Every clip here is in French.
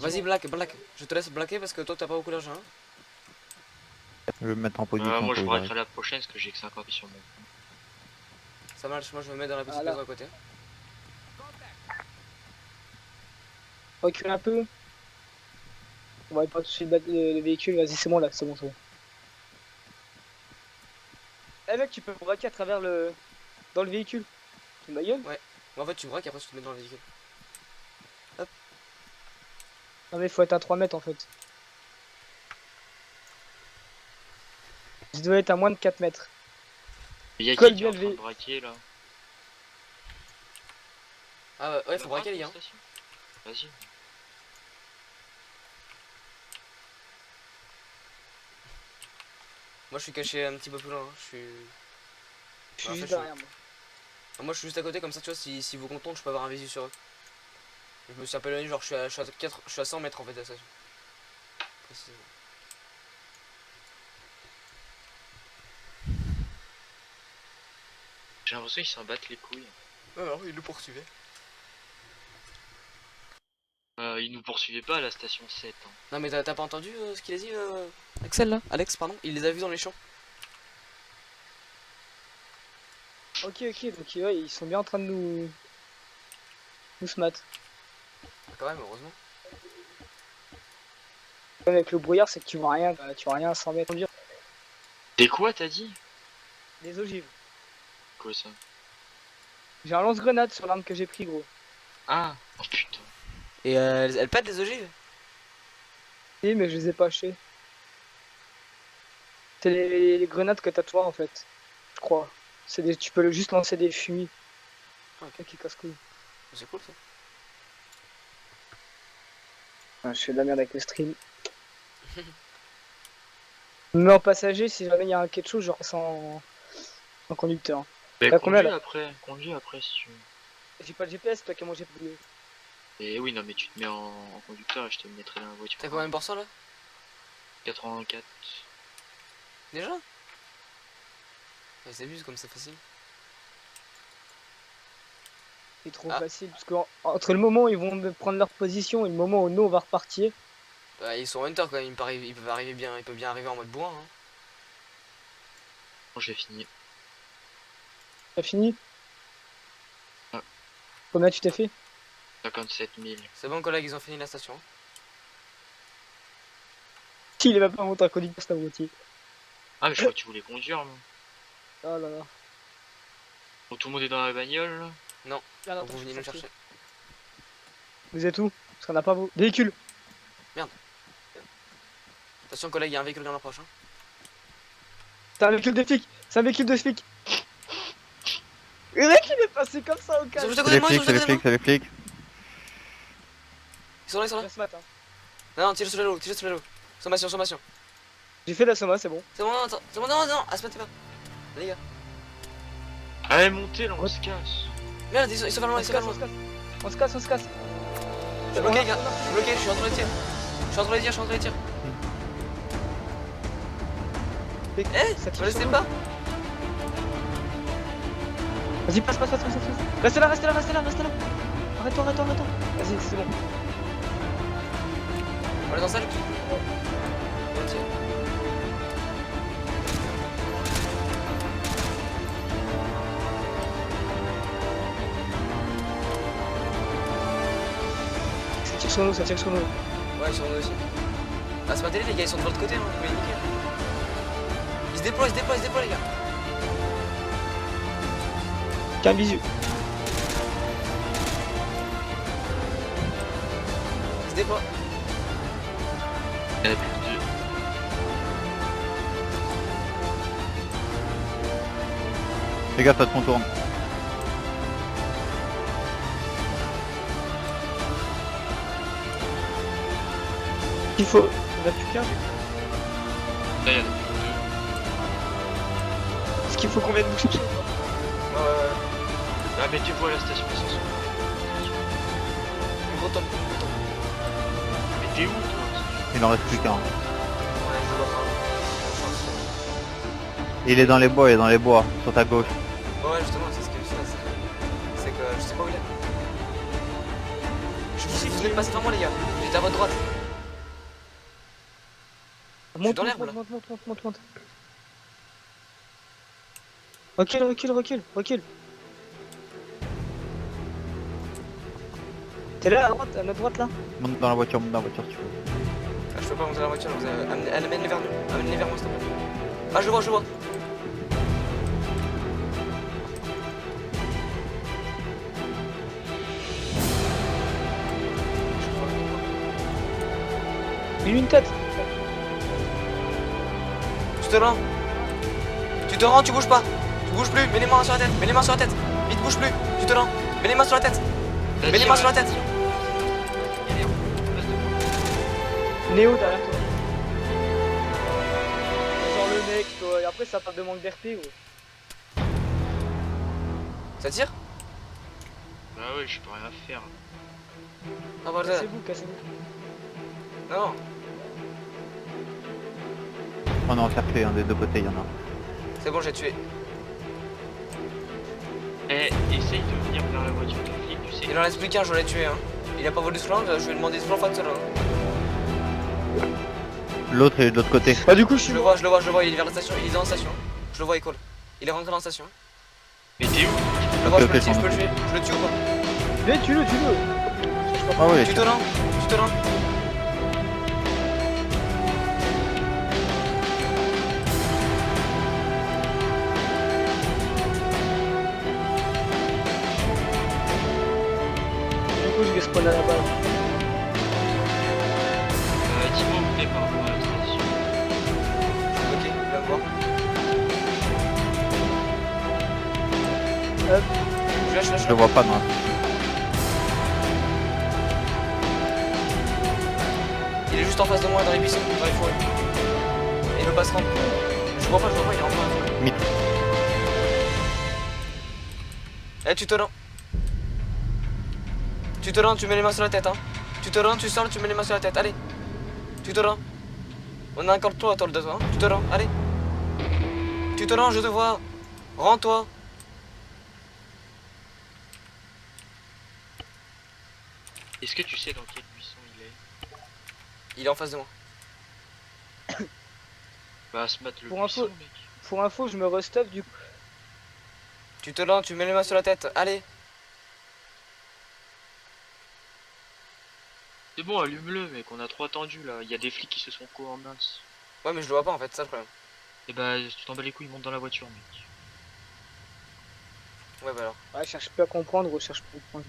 Vas-y, black. Je te laisse blacker parce que toi t'as pas beaucoup d'argent. Hein. Je vais me mettre en position. Moi je pour braquerai la prochaine parce que j'ai que 50 sur mon. Ça marche, moi je me mets dans la petite Voilà. maison à côté. Recule un peu. On va pas tout de suite battre le véhicule. Vas-y, c'est bon là, c'est bon, c'est bon. Eh mec, tu peux braquer à travers le... dans le véhicule. Tu ma gueule? Ouais. Mais en fait, tu braques et après tu te mets dans le véhicule. Non mais faut être à 3 mètres en fait. Je dois être à moins de 4 mètres. Il y a Colle qui est en bien train le de braquer là? Ah ouais, faut braquer les gars. Vas-y. Moi je suis caché un petit peu plus loin. Hein. Je suis en fait, juste je- derrière moi. Moi je suis juste à côté comme ça, tu vois, si vous contournez, je peux avoir un visu sur eux. Je me suis un peu éloigné, genre je suis à 100 mètres en fait de la station. Précisément. J'ai l'impression qu'ils s'en battent les couilles. Alors, il nous poursuivait. Ils nous poursuivaient pas à la station 7. Hein. Non mais t'as pas entendu ce qu'il a dit Axel là Alex pardon, il les a vus dans les champs. Ok, donc ouais, ils sont bien en train de nous smat. Ah, quand même, heureusement. Avec le brouillard, c'est que tu vois rien, bah, tu vois rien à 100 mètres. Des quoi t'as dit? Des ogives. Quoi ça? J'ai un lance-grenade sur l'arme que j'ai pris, gros. Ah! Oh putain. Et elle pète les ogives. Oui, mais je les ai pas achetés. C'est les grenades que t'as toi en fait. Je crois. Tu peux juste lancer des fumis. Ah, ok. Ok, qui casse couille. C'est cool ça. Ah, je fais de la merde avec le stream. Mais en passager, si jamais il y a quelque chose, je reste en conducteur. Bah T'as combien, conduis après si tu veux. J'ai pas de GPS, toi qui as mangé plus. Et oui, non, mais tu te mets en conducteur et je te mettrai dans la voiture. T'as combien de pourcents là 84. Déjà? Ils abusent comme c'est facile. C'est trop Ah. facile, parce que entre le moment où ils vont prendre leur position et le moment où nous on va repartir, Bah, ils sont hunter quand même, ils peuvent arriver bien, ils peuvent bien arriver en mode bourrin. Hein. Bon, j'ai fini. t'as fini. Ouais. Combien tu t'es fait? 57 000. C'est bon collègues, ils ont fini la station. Il est même pas monté en conducteur, c'est un moitié. Ah, mais je crois que tu voulais conduire, moi. Oh là là. Bon, tout le monde est dans la bagnole là. Non, Merde, donc attends, vous je venez suis nous sorti. chercher. Vous êtes où? Parce qu'on n'a pas vos véhicules. Attention collègues, il y a un véhicule dans l'approche. Hein. C'est un véhicule de flic. C'est un véhicule de flic. Le mec il est passé comme ça au Ils sont calme. juste à C'est côté de les moi, ils flics, sont c'est juste les à côté de flics, moi. c'est les flics. Ils sont là. Ce matin. Non, tire sur le lot, tire sur le lot. Sommation. J'ai fait la soma, c'est bon. C'est bon, attends, c'est bon, non, Asma, t'es pas. Les gars. Allez, montez là, on se casse. Merde, ils sont pas loin, On ils se sont pas casse, loin. on se casse. Je suis bloqué, les gars. Je suis bloqué, je suis entre les tirs. Je suis entre les tirs. Eh, ça tire me laissez sur pas. nous. Vas-y, passe. Reste là. Arrête-toi. Vas-y, c'est bon. On est dans salle. Ça tire sur nous. Ouais, sur nous aussi. Ah, c'est pas télé, les gars, ils sont de l'autre côté, hein, vous pouvez niquer. Ils se déploient, les gars. Qu'un bisou. Ils se déploient. Il y en a plus que 2. Les gars, ça te contourne. Il faut. Il n'y en a plus qu'un. Là, il y en a plus que 2. Est-ce qu'il faut qu'on vienne nous chercher? Ah, mettez-vous à la station essence. Gros top. Mais t'es où toi? Il en reste plus qu'un. Ouais, je vois pas. Il est dans les bois, sur ta gauche. Ouais, justement, c'est ce que je sais. C'est que je sais pas où il est. Je Je vous suis, vous venez de passer devant moi, les gars. J'étais à votre droite. Monte, dans monte, l'herbe, là. monte. Recule. T'es là, à notre droite, là? Monte dans la voiture, tu peux. Ah, je peux pas monter dans la voiture, vous amène-les vers nous. Amène-les vers moi, s'il te plaît. Ah, je le vois. Il a une tête. Tu te rends, tu bouges pas. Tu bouges plus, mets les mains sur la tête. Vite, bouge plus. Tu te rends. Mets les mains sur la tête. Mets les mains sur la tête. Néo derrière toi. Genre le mec, toi. Et après ça parle de manque d'RP, gros. Ça tire? Bah ouais, je peux rien faire. Ah, bordel. Cassez-vous. Non. On est encerclé, des deux côtés, il y en a. C'est bon, j'ai tué. Eh, essaye de venir vers la voiture de flic, tu sais. Il en reste plus qu'un, je l'ai tué. Hein. Il a pas volé ce land, je vais lui demander ce plan facteur. Hein. L'autre est de l'autre côté. Bah du coup je Je suis le vois, il est vers la station, il est dans la station. Je le vois, il colle. Il est rentré dans la station. Mais t'es où? Je le vois, Ok, je peux le ok, tuer, je peux le tuer. Je le tue ou pas? Mais tue-le. Ah ouais, Tu te rends. Du coup je vais spawn à la base. Dis-moi où t'es par rapport à la transition. Ok, il va me voir. Hop. Je lâche. je le vois pas, non. Il est juste en face de moi dans les buissons, dans les forêts. Et il veut pas se rendre. Je vois pas, il est en face. Mythe. Eh, tu te rends. Tu mets les mains sur la tête, hein. Tu te rends, tu sors, tu mets les mains sur la tête, allez. Tu te rends. On a encore 3 autour de toi, hein. Tu te rends, allez. Tu te rends, je te vois. Rends-toi. Est-ce que tu sais dans quel buisson il est? Il est en face de moi. Bah, se mettre le Pour buisson, info- mec. Pour info je me restuff du coup. Tu te rends, tu mets les mains sur la tête, allez. C'est bon, allume-le, mec, on a trop attendu là. Il y a des flics qui se sont co en masse. Ouais, mais je le vois pas en fait, c'est ça le problème. Et bah, tu t'en bats les couilles, monte dans la voiture, mec. Ouais, bah alors. Ouais, cherche plus à comprendre, recherche plus à comprendre.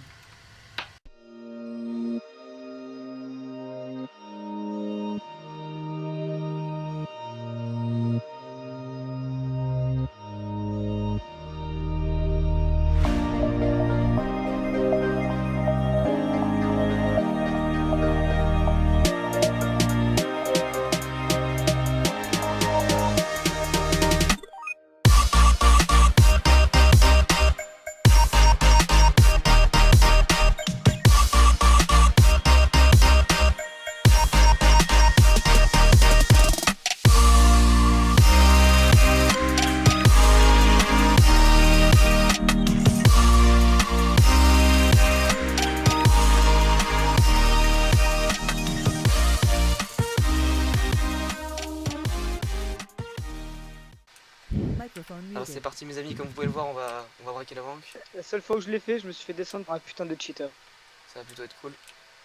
Alors c'est parti mes amis, comme vous pouvez le voir, on va braquer la banque. La seule fois où je l'ai fait, je me suis fait descendre par un putain de cheater. Ça va plutôt être cool.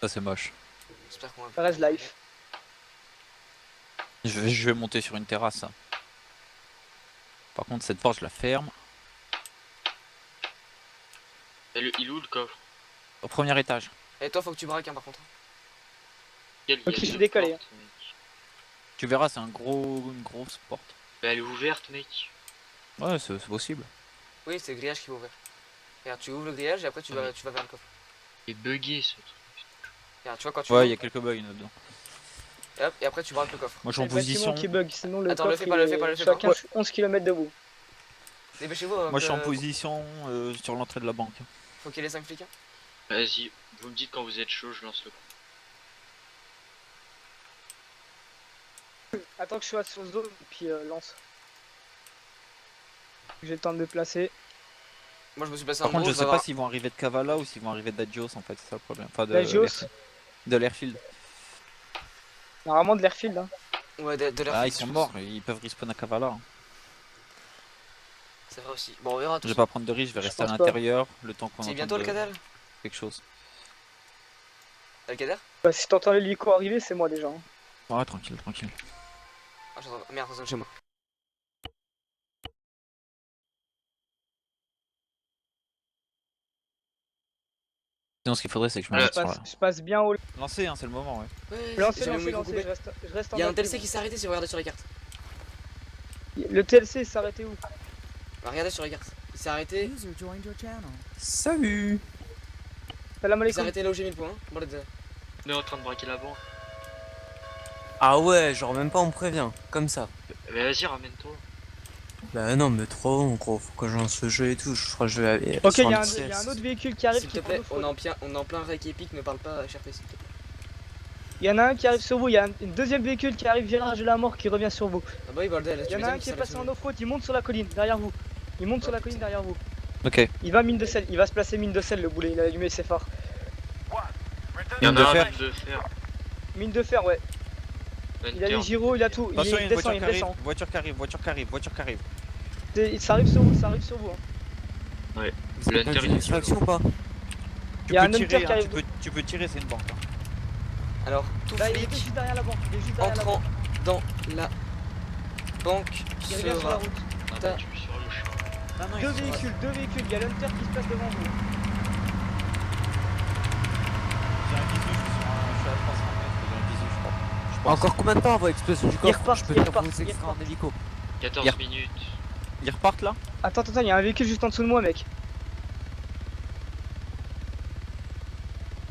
Ça c'est moche. J'espère qu'on va... Ça reste life. Je vais monter sur une terrasse. Par contre cette porte je la ferme. Il est où le coffre? Au premier étage. Et toi faut que tu braques hein, par contre. Ok, je suis décalé, Porte, mec. Tu verras c'est une grosse porte. Bah, elle est ouverte, mec. Ouais c'est possible. Oui, c'est le grillage qui va ouvrir. Regarde, tu ouvres le grillage et après tu vas vers le coffre. Il est bugué ce truc. Regarde, tu vois quand tu Ouais il y a ouvres, quelques bugs là-dedans. et après tu braques le coffre. Moi je suis en C'est le bâtiment position. qui bug, sinon le Attends, le coffre fais pas, le il fais pas, est le fais pas. chacun 11 km de vous. Dépêchez-vous. Moi je suis en position sur l'entrée de la banque. Faut qu'il y ait les 5 flics. Hein. Vas-y, vous me dites quand vous êtes chaud, je lance le coup. Attends que je sois sur zone, puis lance. J'ai le temps de me placer. Moi je me suis passé Par en contre, gros, je sais pas s'ils vont arriver de Kavala ou s'ils vont arriver d'Adios en fait, c'est ça le problème. Enfin, D'Agios. de l'airfield. Normalement de l'airfield. Hein. Ouais, de l'air. Ah, ils sont morts, ils peuvent respawn à Kavala. Hein. C'est vrai aussi. Bon, on verra. Je vais pas prendre de risque, je vais Je rester à pense pas. l'intérieur le temps qu'on C'est entende bientôt le Kader quelque chose. Le Kader Bah, si t'entends l'hélico arriver, c'est moi déjà. Hein. Ouais, tranquille, tranquille. Ah, j'entends. Merde, attention chez moi. Sinon, ce qu'il faudrait, c'est que je me Ouais. mette sur la... Je passe bien au. Lancer, hein, c'est le moment, ouais. Ouais, Lancez, j'avais lancez, mon micro lancez. coupé. Je reste en Il y a un batterie, TLC qui s'est arrêté si vous regardez sur les cartes. moi. Le TLC s'est arrêté où? Bah, regardez sur les cartes. Il s'est arrêté. Salut. Salam Il s'est alaikum. arrêté là où j'ai mis le point. Bon, les deux. On est en train de braquer la banque. Ah ouais, genre même pas on me prévient, comme ça. Mais vas-y, ramène-toi. Bah non, mais trop long, gros, faut que je lance le jeu et tout, je crois que je vais aller Ok, sur il y a un un TS. autre véhicule qui arrive S'il qui te est plaît, pour on nous. est en plein rec épique, ne parle pas HRP s'il te plaît. Il y en a un qui arrive sur vous, il y a une deuxième véhicule qui arrive virage de la mort qui revient sur vous. Ah bah oui, bordel. Il y en a un qui est passé en off-road, il monte sur la colline derrière vous. Il monte sur la colline derrière vous. Ok. Il va mine de sel, il va se placer mine de sel le boulet, il a allumé ses phares. Il y en Mine de a un fer. mine de fer. Mine de fer, ouais. Il a les gyros, il a tout. Attention, il y a Il une descend, voiture il qui arrive, descend. voiture qui arrive, voiture qui arrive, voiture qui arrive. Ça arrive sur vous, ça arrive sur vous. Hein. Vous avez Le pas Hunter, vu il une est solo. extraction ou pas? Tu Il y a peux un Hunter tirer, qui hein, arrive. tu peux tirer, c'est une banque. Hein. Alors, tout Là, il est flic juste derrière la banque. Il est juste derrière la entrant banque. dans la banque Il revient sur la sera. route. Abattu sur le champ. Non, non, Deux véhicules. Il y a l'Hunter qui se place devant vous. J'ai un visu, je suis à 300 mètres, j'ai un visu, je crois. Je pense. Encore combien de temps avant l'explosion du coffre? repartent, Je peux ils venir repartent, vous ils extraire en repartent. hélico. 14 Hier. minutes. Ils repartent là? Attends, il y a un véhicule juste en dessous de moi, mec.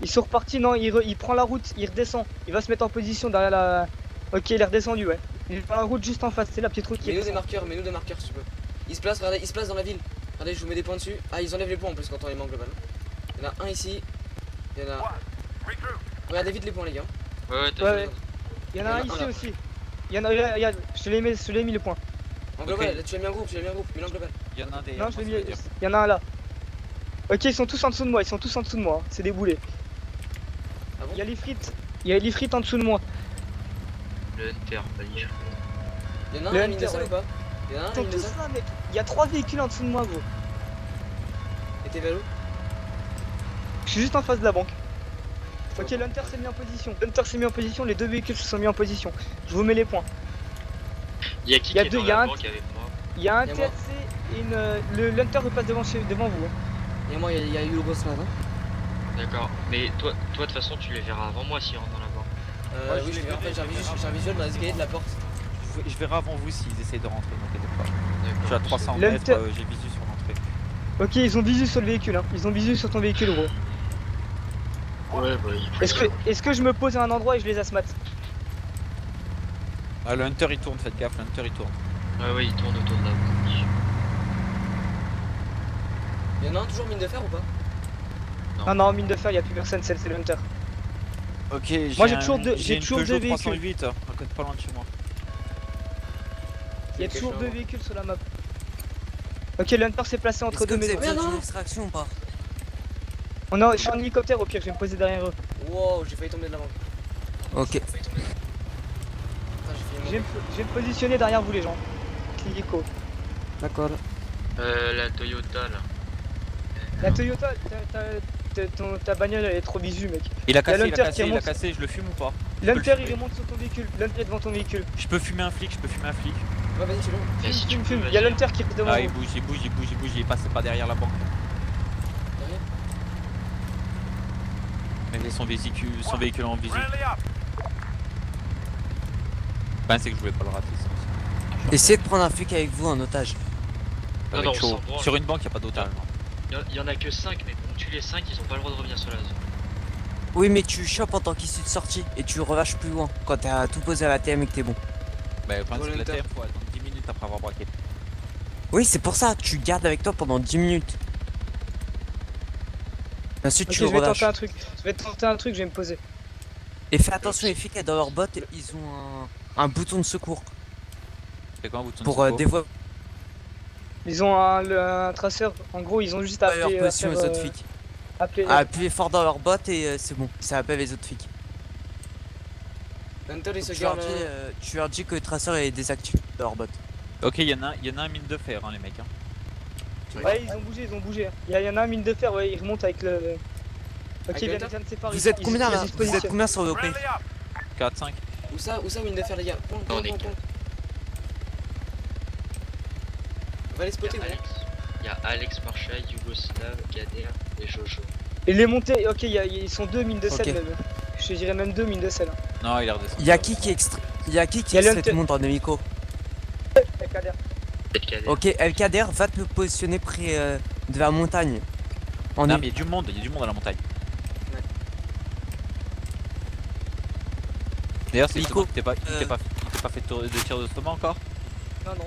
Ils sont repartis, non, il prend la route, il redescend. Il va se mettre en position derrière la. Ok, il est redescendu, ouais. Il prend la route juste en face, c'est la petite route qui Mets-nous des est. marqueurs, mets-nous des marqueurs si tu peux. Il se place, regardez, il se place dans la ville. Regardez, je vous mets des points dessus. Ah, ils enlèvent les points en plus quand on les manque globalement. Il y en a un ici. Il y en a. Regardez vite les points, les gars. Ouais, ouais, t'as Ouais, vu. ouais. Il y en a un Il y en a ici un là. aussi. Il y en a, regarde, je te l'ai mis le point. En global, Ok. là, tu l'as mis en groupe, mets-le en global. Il y en a un des. Non, je l'ai mis. Il y en a un là. Ok, ils sont tous en dessous de moi, hein. C'est des boulets. Ah bon Il y a les frites en dessous de moi. Le Hunter, pas dit. Il y en a un Le à mine de Hunter, sel ouais. ou pas Il y en a un Ils à sont mine de tous sel là, mec. Il y a 3 véhicules en dessous de moi, gros. Et t'es vélo Je suis juste en face de la banque. Ok, l'Hunter s'est mis en position. Les deux véhicules se sont mis en position. Je vous mets les points. Il y a qui Il y a est deux, dans il y a la un- banque avec moi? Il y a un Il y a moi. TLC et une. L'Hunter repasse devant vous. Hein. Et moi, il y a Hugo Strad. Hein. D'accord. Mais toi, de toute façon, tu les verras avant moi s'ils rentrent dans la banque. Ouais, Oui, je je vais en fait, j'ai un visuel dans l'escalier de la porte. Je verrai avant vous s'ils essayent de rentrer, ne t'inquiète pas. Je suis à D'accord. 300 Le mètres, Hunter- j'ai visu sur l'entrée. Ok, ils ont visu sur le véhicule. Hein. Ils ont visu sur ton véhicule, gros. Ouais, bah il faut. Est-ce que je me pose à un endroit et je les asmate? Ah, le Hunter il tourne, faites gaffe, le Hunter il tourne. Ouais, ouais, il tourne autour de la banque. Il y en a un toujours mine de fer ou pas Non, mine de fer, il n'y a plus personne, c'est l'Hunter. Ok, Moi, j'ai toujours deux- j'ai une toujours Peugeot deux véhicules. 308, à côté pas loin de chez moi. Il y a C'est toujours quelque deux chose. véhicules sur la map. Ok, l'Hunter s'est placé entre Est-ce que deux vous avez maisons. besoin Mais non. d'une extraction ou pas? Je suis en hélicoptère, au pire, je vais me poser derrière eux. Wow, j'ai failli tomber de la banque. Ok. Putain, j'ai failli Je vais me positionner derrière vous, les gens. Hélico. D'accord. La Toyota là. La Toyota, ta bagnole, elle est trop bisu, mec. Il a cassé, il a l'Hunter qui cassé, il a remonte. cassé, je le fume ou pas? L'Hunter, le il remonte sur ton véhicule. L'Hunter est devant ton véhicule. Je peux fumer un flic, Ouais, vas-y, tu le. Et si tu peux, Fume. vas-y. Il y a l'Hunter qui est devant Ah, il vous. bouge, il passe pas derrière la banque. Il a son véhicule en visu. Ben, c'est que je voulais pas le rater. ça aussi. Essayez de prendre un flic avec vous en otage. Non, Avec non, on chaud. s'en branle. Sur une banque, y a pas d'otage. non. Il y en a que 5, mais on tue les 5, ils ont pas le droit de revenir sur la zone. Oui, mais tu chopes en tant qu'issue de sortie et tu relâches plus loin quand t'as tout posé à la TM et que t'es bon. Bah, le problème, c'est que la Volontaire. TM, faut attendre 10 minutes après avoir braqué. Oui, c'est pour ça, tu gardes avec toi pendant 10 minutes. Ensuite, Ok, tu le je vais relâches. tenter un truc. Je vais me poser. Et fais attention, les flics dans leur bottes, ils ont un bouton de secours C'est quoi un bouton de pour secours dévoiler. Ils ont un traceur. En gros, ils ont juste Pas leur appelé. position aux autres flics. Appelé. Appuyez fort dans leur bot et c'est bon, ça appelle les autres flics. Hunter il se Tu leur, garde. dis, tu leur dis que le traceur est désactivé dans leur bot. Ok, il y en a un mine de fer, hein, les mecs. Hein. Ouais, ils ont bougé. Il y en a un mine de fer, ouais, il remonte avec le. Ok, Avec il le vient de séparer. Vous êtes Ils- combien ils là se Vous êtes positionnent. combien sur l'OP? 4, 5. Où ça, mine de fer, les gars? Point. On est Va les spotter, gros. Il y a Alex Marshall, Yougoslav, Gader et Jojo. Et les montées, ok, ils sont deux mines de sel Ok. même. Je te dirais même deux mines de sel. Hein. Non, il est redescendu. Il y a qui qui extrait Il y a extrait tout l'Hunter. le monde en Nemico? Avec Kader. Peut-être Gader. Ok, Elkader va te positionner près de la montagne. En Non, est- mais il y a du monde à la montagne. Ouais. D'ailleurs, c'est Nico, étonnant que il t'ait pas fait de tir de stomac encore. Non, non.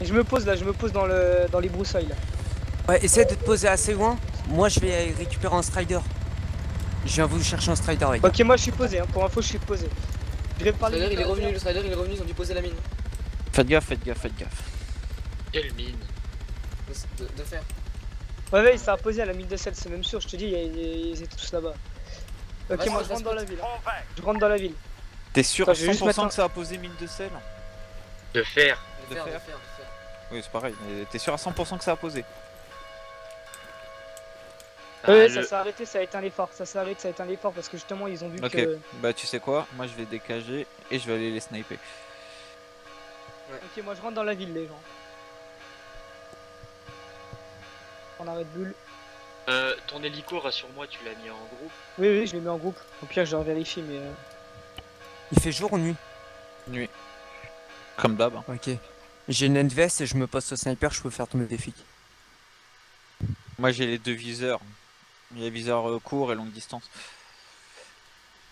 Et je me pose dans les broussailles là. Ouais, essaie de te poser assez loin. Moi je vais récupérer un strider. Je viens vous chercher un strider les gars. Ok, moi je suis posé, hein. Pour info, je suis posé. Je vais parler. Le Strider il est revenu, ils ont dû poser la mine. Faites gaffe. Quelle mine? De fer. Ouais, ça a posé à la mine de sel, c'est même sûr. Je te dis, ils étaient tous là-bas. Ok, Ouais, moi c'est je rentre ça, dans la ville. Je rentre dans la ville. T'es sûr à Attends, je vais juste 100% mettre un- que ça a posé mine de sel? De fer. De De fer. fer. Oui, c'est pareil, mais t'es sûr à 100% que ça a posé? Ouais, Ah, ça s'est arrêté, ça a éteint les phares. Ça s'est arrêté, ça a éteint les phares parce que justement ils ont vu Ok, que. bah tu sais quoi? Moi je vais décager et je vais aller les sniper. Ok, moi je rentre dans la ville, les gens. On arrête bulle. Ton hélico, rassure-moi, tu l'as mis en groupe. Oui, je l'ai mis en groupe. Au pire, je vérifie, mais. Il fait jour ou nuit? Nuit. Comme d'hab. Hein. Ok. J'ai une NVS et je me poste au sniper, je peux faire tomber des flics. Moi j'ai les deux viseurs. Il y a viseur court et longue distance.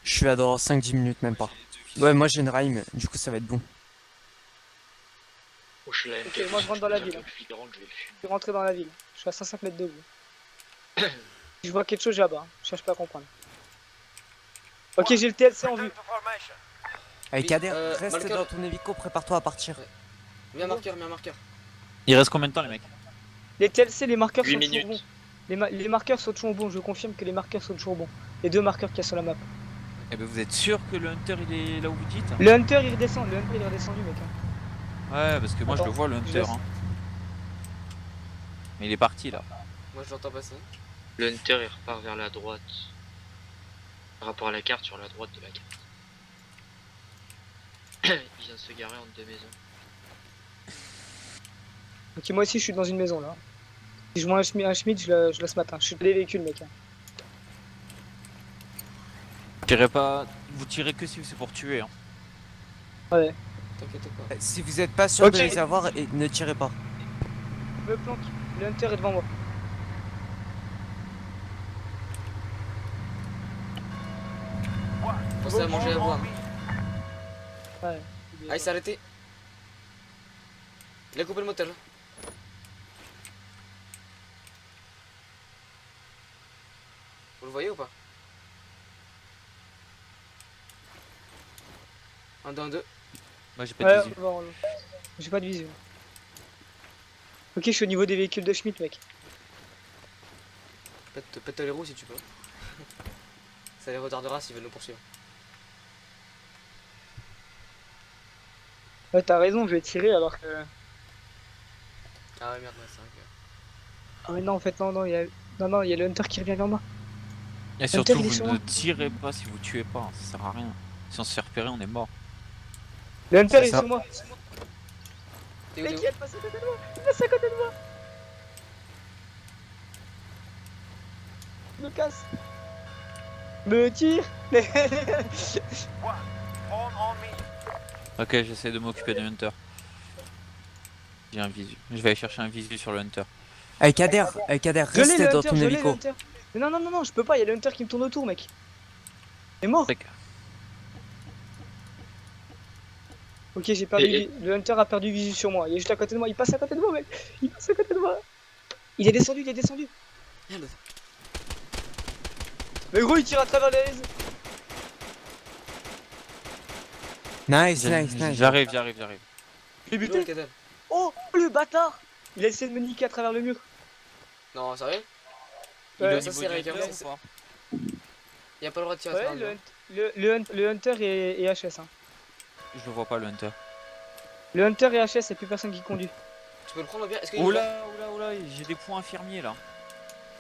Je suis là dans 5-10 minutes même pas. Ouais, moi j'ai une Rime, du coup ça va être bon. Oh, je suis la Ok, moi, je rentre dans la ville. Je vais le fumer. Je suis rentré dans la ville. Je suis à 105 mètres de vous. Si je vois quelque chose là-bas, je cherche pas à comprendre. Ok, j'ai le TLC en vue. Allez, Oui, Kader, reste Malcolm. dans ton hélico, prépare-toi à partir. Ouais. Mets un marqueur. Il reste combien de temps les mecs? Les TLC, les marqueurs 8 sont toujours bons. minutes. Les marqueurs sont toujours bons, je confirme que les marqueurs sont toujours bons. Les deux marqueurs qu'il y a sur la map. Eh ben vous êtes sûr que le Hunter il est là où vous dites? Le Hunter il redescend, le Hunter il est redescendu mec. Hein. Ouais, parce que moi je le Attends, vois le je Hunter. laisse. Hein. Mais il est parti là. Moi je l'entends passer. Le Hunter il repart vers la droite. Par rapport à la carte, sur la droite de la carte. Il vient de se garer entre deux maisons. Ok, moi aussi je suis dans une maison là. Si je vois un Schmidt, je laisse matin. Je suis dans les véhicules mec. Hein. Tirez pas. Vous tirez que si c'est pour tuer. Hein. Ouais. T'inquiète pas. Si vous êtes pas sûr Ok. de les avoir, ne tirez pas. Je me planque. Le Hunter est devant moi. Pensez à manger et à boire. Ouais. Ah, il s'est arrêté. Il a coupé le moteur. Là. Vous le voyez ou pas? 1, 2, 1, 2. Moi j'ai pas de Ouais, visu. bon, j'ai pas de vision. Ok, je suis au niveau des véhicules de Schmidt mec. Pète les roues si tu peux. Ça les retardera s'ils veulent nous poursuivre. Ouais, t'as raison, je vais tirer alors que. Ah ouais, merde, ouais, c'est vrai que. Ah mais non, en fait, non, il y a le Hunter qui revient vers moi. Et surtout il est vous sur ne moi. tirez pas si vous tuez pas, hein, ça sert à rien. Si on se fait repérer on est mort. Le Hunter C'est est ça. sur moi. T'es où, Mec, t'es où? il est passé à côté de moi. Il est passé à côté de moi. Je me casse. Me tire. Ok, j'essaie de m'occuper de Hunter. J'ai un visu. Je vais aller chercher un visu sur le Hunter. Allez, Kader, Je l'ai reste le dans Hunter, ton je l'ai le hélico. Hunter. Mais non, je peux pas, il y a le Hunter qui me tourne autour mec. Il est mort. Tac. Ok, j'ai perdu. Et- Le Hunter a perdu visu sur moi. Il est juste à côté de moi. Il passe à côté de moi, mec. Il passe à côté de moi. Il est descendu. Merde. Mais gros, il tire à travers les. Nice. J'arrive. Je l'ai Buté. buté. Cadavre. Oh, le bâtard! Il a essayé de me niquer à travers le mur. Non, sérieux? Il Ouais, doit Au niveau s'asseoir du avec hunter ou pas? Il a pas le droit de tirer à Ouais, travers le mur. le Hunter et HS. Hein. Je le vois pas le hunter. Le Hunter et HS, c'est plus personne qui conduit. Tu peux le prendre bien? Est-ce qu'il est Oula, oula, oula, j'ai des points infirmiers là.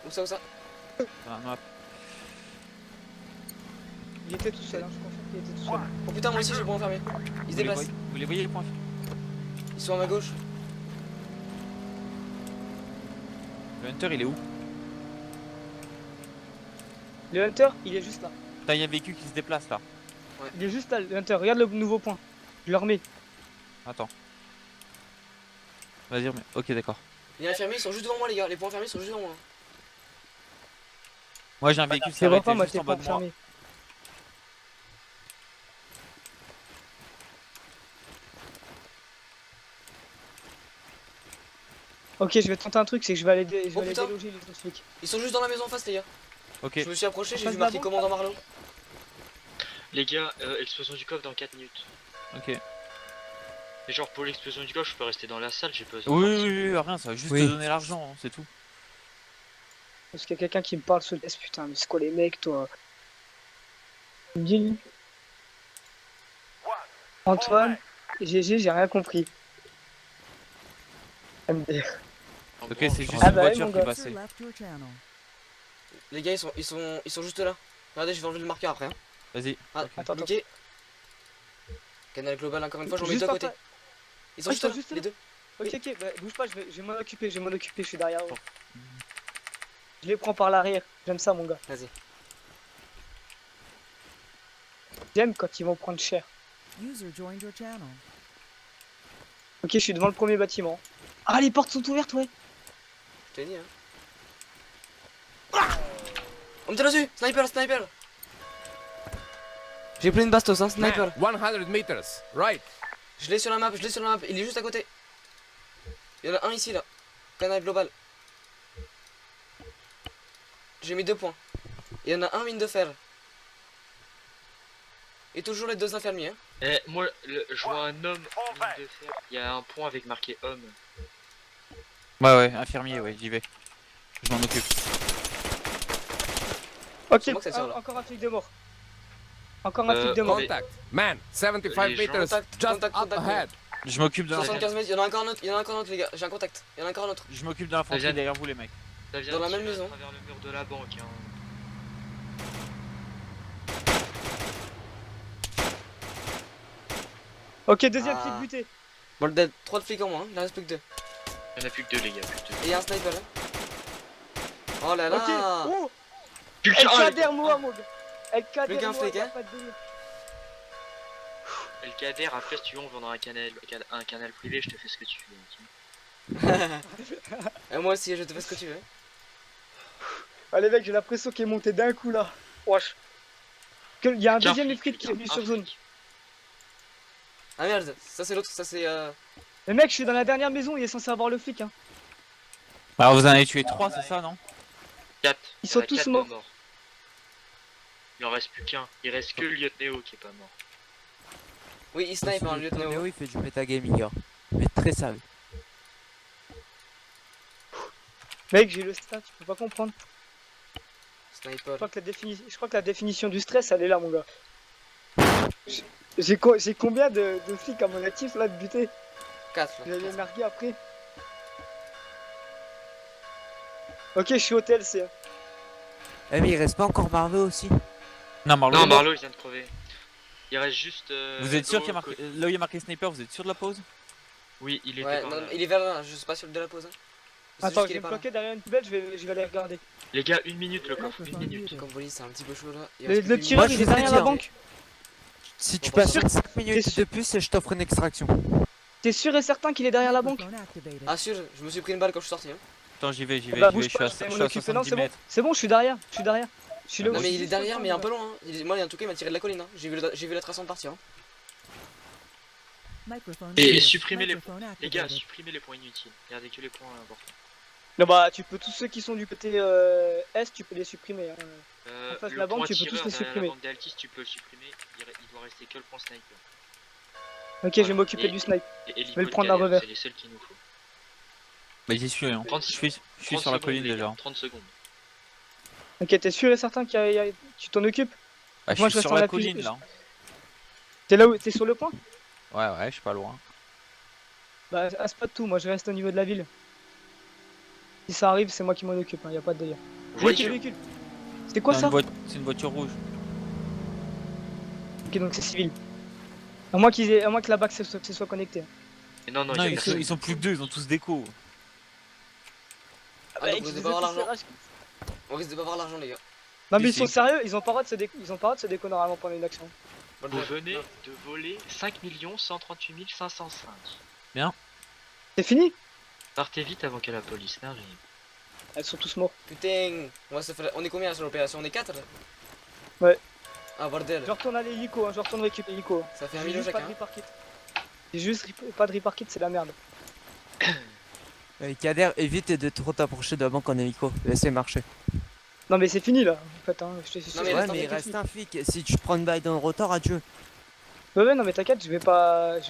Où ça, où ça? Dans la map. Il était tout seul, hein, je confirme qu'il était tout seul. Oh putain, moi aussi j'ai le point enfermé. Ils se déplacent. Vous les voyez les points? Ils sont à ma gauche. Le hunter il est où? Le Hunter, il est juste là. Putain, il y a un véhicule qui se déplace là. Il est juste là, le Hunter. Regarde le nouveau point. Je le remets. Attends. Vas-y, remets. Ok, d'accord. Les infirmiers ils sont juste devant moi, les gars. Les points infirmiers sont juste devant moi. Moi j'ai un véhicule qui C'est s'est vrai arrêté pas, moi, juste t'es en bas pas de moi. fermé. Ok, je vais tenter un truc, c'est que je vais aller, je vais Oh, aller putain. déloger les autres flics. Ils sont juste dans la maison en face, les gars. Ok. Je me suis approché, j'ai face vu de la marqué banque, commandant Marlowe. Les gars, explosion du coffre dans 4 minutes. Ok. Et genre pour l'explosion du coffre, je peux rester dans la salle, j'ai besoin. Oui, oui, oui, rien, ça va juste Oui. te donner l'argent, hein, c'est tout. Parce qu'il y a quelqu'un qui me parle sous le test, putain, mais c'est quoi les mecs, toi? Il me dit, lui. Antoine, GG, j'ai rien compris. MDR. Ok, c'est juste Ah une bah oui, voiture mon qui est gars. passée. Les gars, ils sont juste là. Regardez, je vais enlever le marqueur après. Hein. Vas-y. Ah, Attends, ok. Canal global, encore une fois, j'en mets Juste deux à en côté. face. Ils sont Ah, juste là, juste les là. deux. Ok, bah, bouge pas, je vais m'en occuper, je suis derrière eux. Je les prends par l'arrière, j'aime ça, mon gars. Vas-y. J'aime quand ils vont prendre cher. Ok, je suis devant le premier bâtiment. Ah, les portes sont ouvertes, ouais. Je t'ai dit, hein. On me tire dessus! Sniper, sniper! J'ai pris une bastos, hein, sniper. 100 meters, right. Je l'ai sur la map, il est juste à côté. Il y en a un ici, là. Canal global. J'ai mis 2 points. Il y en a un mine de fer. Et toujours les deux infirmiers, hein. Eh, moi, je vois un homme mine de fer. Il y a un point avec marqué homme. Ouais, ouais, infirmier, ouais, j'y vais. Je m'en occupe. Ok, C'est moi que ça tire, là. encore un flic de mort. Encore un flic de mort. mais- Contact. Man, 75 Les gens- meters, Contact, just contact, up contact. ahead. Je m'occupe de l'infirmier. 75 mètres, il y en a encore un autre, les gars. J'ai un contact. Il y en a encore un autre. Je m'occupe de l'infanterie Vas-y. derrière vous, les mecs. Ça vient Dans de la même tirer maison. à travers le mur de la banque. Hein. Ok, deuxième Ah. flic buté. Bon, le dead. 3 de flics en moins, hein. Il en reste plus que 2. Il n'y en a plus que 2, les gars. Plus que 2. Et il y a un sniper, là. Oh là là! Ok, oh, Putain, LKDR moi, mon gars. LKDR Le gars moi, flic, y a hein. pas de délire. El Kader, après, si tu veux, on vendra un canal privé, je te fais ce que tu veux. Ok. Et moi aussi, je te fais ce que tu veux. Ah, les mecs, j'ai l'impression qu'il est monté d'un coup là. Wesh. Il y a un Tiens, deuxième flic, flic qui est venu un sur zone. flic. Ah merde, ça c'est l'autre, ça c'est. Les mecs, je suis dans la dernière maison, il est censé avoir le flic. Hein. Alors vous en avez tué 3, c'est ça, non? 4. Ils sont tous morts. Il en reste plus qu'un. Il reste que le lieutenant qui est pas mort. Oui, il snipe, hein, le lieutenant. Néo, il fait du métagaming, gars. Mais très sale. Mec, j'ai le stat, tu peux pas comprendre. Sniper. Je crois que la définition du stress, elle est là, mon gars. J'ai combien de flics à mon actif là de buter? 4 Je vais là. les narguer après. Ok, je suis au TLC. Eh, mais il reste pas encore Marlowe aussi? Non, Marlowe. Non, Marlowe, il vient de crever. Il reste juste. Vous êtes sûr Lo, qu'il y a marqué... côté- là où il y a marqué sniper, vous êtes sûr de la pause? Oui, il était Ouais, par non, là. il est vers là, je sais pas sur le de la pause. Hein. C'est Attends, juste je qu'il vais est me pas là. planquer derrière une poubelle, je vais aller regarder. Les gars, 1 minute le coffre, 1 minute. Comme vous voyez, c'est un petit peu chaud là. Il Le reste plus que tireur, Moi, je il est vais te derrière la dire. banque. Si tu Bon, passes sûr sur 5 T'es minutes sûr de plus, je t'offre une extraction. T'es sûr et certain qu'il est derrière la banque? Ah sûr, je me suis pris une balle quand je suis sorti. Hein. Attends, j'y vais, Bah, je bouge suis pas, à, je vais je m'en suis à occuper. Non, 70 c'est bon, mètres. c'est bon, je suis derrière. Je suis là où Non je mais suis il est juste au derrière, coin, mais un mon peu gars. loin. Hein. Moi en tout cas il m'a tiré de la colline. Hein. J'ai vu la trace en partir. Hein. Et supprimez les points. Les gars, supprimez les points inutiles. Regardez que les points importants. Non bah tu peux tous ceux qui sont du côté est, tu peux les supprimer. Hein. En face de Le la banque, point tu peux tous tireur les derrière supprimer. la banque d'Altis, tu peux le supprimer. Il doit rester que le point sniper. Ok, je vais m'occuper du snipe. Et vais le prendre à revers. C'est les seuls qu'il nous faut. Bah j'y suis, hein. 30 Je suis 30 sur la secondes, colline les gars, déjà. 30 secondes. Ok, t'es sûr et certain que tu t'en occupes? Bah, je Moi, suis je reste sur en la appui. colline là. T'es là où? T'es sur le point? Ouais, je suis pas loin. Bah, à ce pas de tout, moi je reste au niveau de la ville. Si ça arrive, c'est moi qui m'en occupe, hein, y a pas de délire. Voiture. Véhicule. C'était quoi Non, ça? C'est une voiture rouge. Ok, donc c'est civil. À moins que la BAC se soit connectée. Mais non, Non, il y a ils personne. sont plus que deux, ils ont tous déco. Ah, donc, on risque de pas avoir l'argent. On risque de pas avoir l'argent, les gars. Non mais ils Si, sont si. sérieux, ils ont pas le droit de se déco, normalement pendant une action. Bonne Vous journée. venez Non. de voler 5 138 505. C'est fini? Partez vite avant que la police n'arrive. Elles sont tous morts. Putain, on va se faire. On est combien sur l'opération? On est 4? Ouais. Ah, bordel. Je retourne à l'hélico, hein, je retourne récupérer l'hélico. Ça fait un J'ai million juste pas chacun. de reparkit. J'ai juste pas de reparkit, c'est la merde. Kader, évite de trop t'approcher de la banque en hélico. Laissez marcher. Non mais c'est fini là, en fait. Hein. Je te- Non, mais Ouais, reste un mais il mec reste un flic. Si tu te prends une balle dans le rotor, adieu. Ouais, non mais t'inquiète, je vais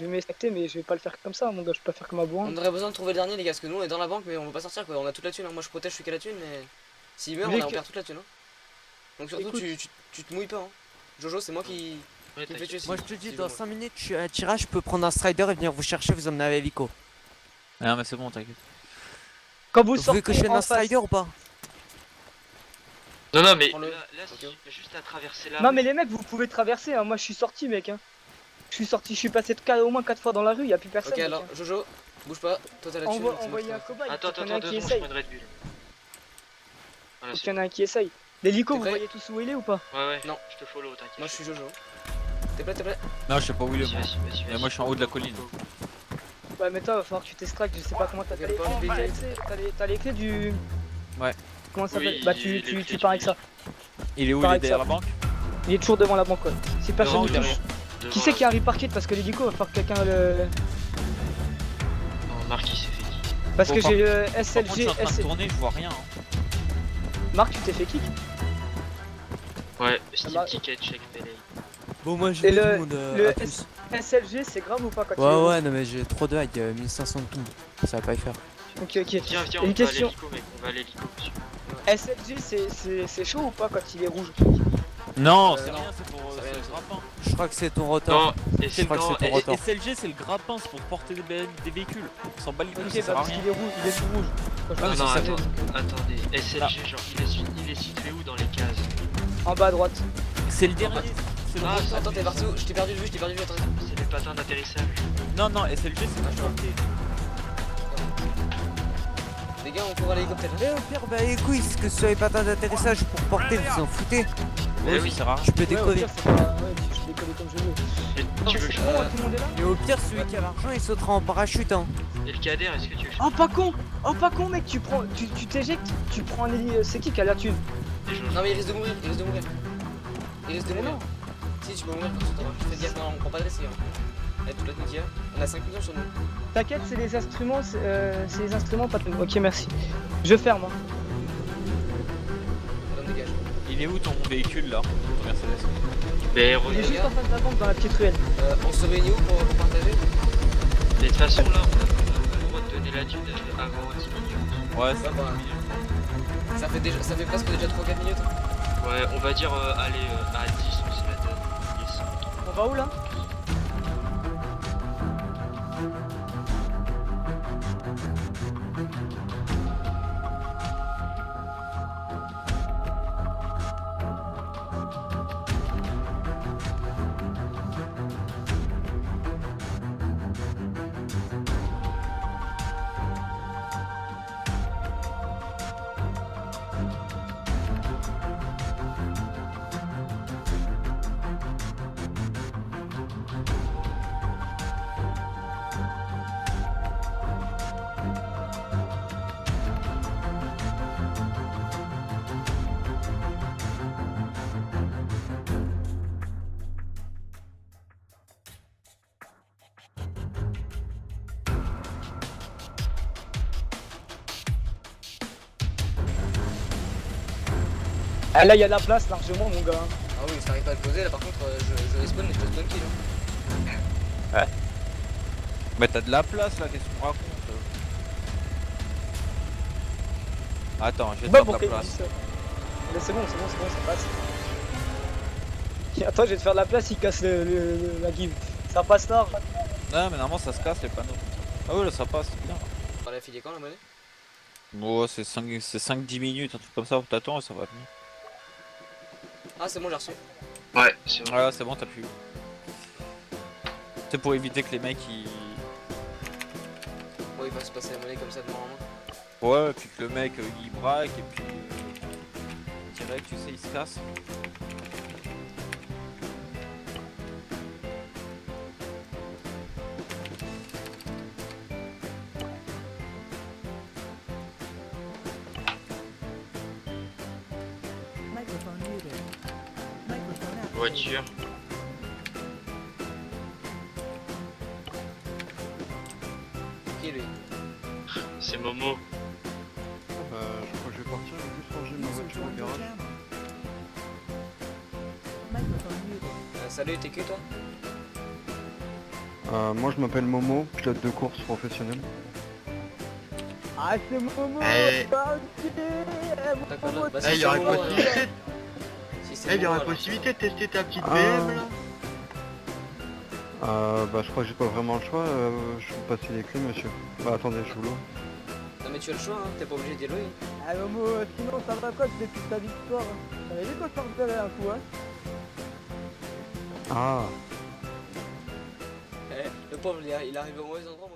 m'extracter, mais je vais pas le faire comme ça, mon gars, je vais pas faire comme un bourrin. On aurait besoin de trouver le dernier, les gars, parce que nous on est dans la banque, mais on veut pas sortir quoi. On a toute la thune. Hein. Moi je protège celui qui a la thune, mais s'il meurt, Mais on que- perd toute la thune. Hein. Donc surtout, Écoute. tu te mouilles pas. Hein. Jojo, c'est moi qui Ouais, me fait t'inquiète. tuer. si- Moi, je te dis, si dans je 5 minutes, je suis à tirage, je peux prendre un strider et venir vous chercher, vous emmener à l'hélico. Non, mais c'est bon, t'inquiète. Quand vous Vous voulez que je sortez vienne en un face... strider ou pas? Non, non, mais Prends-le. là, Ok. c'est juste à traverser la Non rue. mais les mecs, vous pouvez traverser, hein. Moi je suis sorti mec. Hein. Je suis passé au moins 4 fois dans la rue, y a plus personne. Ok, mec, alors hein. Jojo, bouge pas. Toi t'as la thune. donc c'est moi Envoyez qui un traverse. cobaye. Attends, il y en a un 2 qui secondes, je essaye. prends une Red Bull. Voilà, Il c'est y en a un qui essaye. L'hélico, T'es vous prêt? voyez tous où il est ou pas? Ouais, ouais, Non. je te follow, t'inquiète. Moi je suis Jojo. T'es prêt, t'es prêt? Non, je sais pas où il est. Vas-y, Moi. vas-y, vas-y. Mais moi, je suis en haut de la colline. Ouais mais toi va falloir que tu t'extractes, je sais pas comment t'as Ok, les pas clés. enlever. T'as les clés du... Ouais. Comment ça s'appelle? Oui, Bah les tu clés pars du avec ça. Il est où? Il Pareil est que derrière ça. la banque? Il est toujours devant la banque ouais. Si personne Devant ne ou derrière? touche. Qui c'est qui a reparké parce que l'hélico va falloir que quelqu'un le... Non, Marc il s'est fait kick. Parce Bon, que par- j'ai le Par contre, je SLG... suis en train de tourner, je vois rien. Hein. Marc tu t'es fait kick? Ouais, Steam bah- Ticket, check Pele. Bon, moi, je Et vais le- tout le monde. le À plus. SLG c'est grave ou pas quand il est Ouais, rouge? ouais, non, mais j'ai trop de lag, 1500 de ping. Ça va pas y faire. Ok ok. Viens, viens, Une on va à question. l'hélico, mec, on va à l'hélico, monsieur. SLG c'est chaud ou pas quand il est rouge? Non, c'est non. rien, c'est pour C'est c'est rien, le c'est- grappin. Je crois que c'est ton rotor. Non, et Je crois que c'est ton Et rotor. SLG, c'est le grappin, c'est pour porter des véhicules. On s'en bat les couilles, Ok ça bah sert à parce rien. qu'il est rouge, il est tout rouge. Moi, je Ah, pense non, que c'est attends, SLG. attendez, SLG, genre, il est situé où dans les cases? En bas à droite. C'est le dernier. C'est le Ah, rotor. Attends, t'es parti où? Je t'ai perdu de vue, attends. C'est les patins d'atterrissage. Non, non, SLG, c'est pour porter. Les gars, on court à l'hélicoptère. Eh, au pire, bah, les couilles, que ce soit les patins d'atterrissage pour porter, vous en foutez. Eh Ouais, oui. ça sert à rien. Je peux Ouais, au décoller. pire, c'est pas... Ouais, je peux décoller comme je veux. Et tu veux que je... Tout le monde est là? Et au pire, celui qui a l'argent, il sautera en parachute, hein. Et le Kader, est-ce que tu veux que je... Oh pas con! Oh pas con mec, tu t'éjectes, tu prends un héli... C'est qui a la thune? Et je- Non, mais il risque de mourir, il risque de mourir. Il risque de Mais mourir. non. Si, tu peux mourir quand tu t'en vas. Fais gaffe, non, on prend pas de risque. Hein. Avec toute la thune qu'il y a. On a 5 millions sur nous. T'inquiète, c'est les instruments, c'est les instruments, pas de... Ok merci. Je ferme hein. On dégage. Il est où ton véhicule là? Ton Mercedes? Mais Il est reviens. juste en face de la banque dans la petite ruelle. On se réunit où pour partager? De toute façon, là, on a le droit de donner la thune avant 10 minutes. Ouais, Ouais, bah, ça fait presque déjà 3-4 minutes. Ouais, on va dire, allez, à 10, on se la donne. Yes. On va où là? Ah là il y a de la place largement mon gars. Ah oui, ça arrive pas à le poser là par contre, je respawn mais je te spawn kill. Hein. Mais t'as de la place là, qu'est-ce qu'on raconte? Attends, je vais te Bah faire de bon, la ok, place. mais c'est bon, ça passe. Attends, je vais te faire de la place, il casse la give. Ça passe tard. Non, mais normalement ça se casse les panneaux. Ah ouais, là ça passe, c'est bien. On l'a filé quand la monnaie? Bon, c'est 5-10 minutes, un truc comme ça, t'attends et ça va venir. Ah, c'est bon, j'ai reçu. Ouais, c'est bon. Ah, c'est bon, t'as pu. C'est pour éviter que les mecs ils. Bon, il va se passer la monnaie comme ça de main en main. Ouais, et puis que le mec il braque et puis. Direct, tu sais, il se casse. Voiture. Qui lui? C'est Momo. Je crois que je vais partir, je vais juste ranger ma voiture au garage. Salut, t'es qui toi? Moi je m'appelle Momo, pilote de course professionnel. Ah, c'est Momo. Eh, D'accord, là. Bah, eh, il y aurait Momo, possibilité, si c'est eh, il y Momo, aurait alors. possibilité de tester ta petite Ah. BM là. Bah je crois que j'ai pas vraiment le choix, je vais passer les clés monsieur. Bah attendez, je vous l'ouvre. Non, mais tu as le choix, hein. T'es pas obligé d'y louer. Ah, Momo, sinon ça va quoi depuis ta victoire? T'avais vu quand je t'en un coup, hein? Ah, Eh, le pauvre, il arrive au mauvais endroit,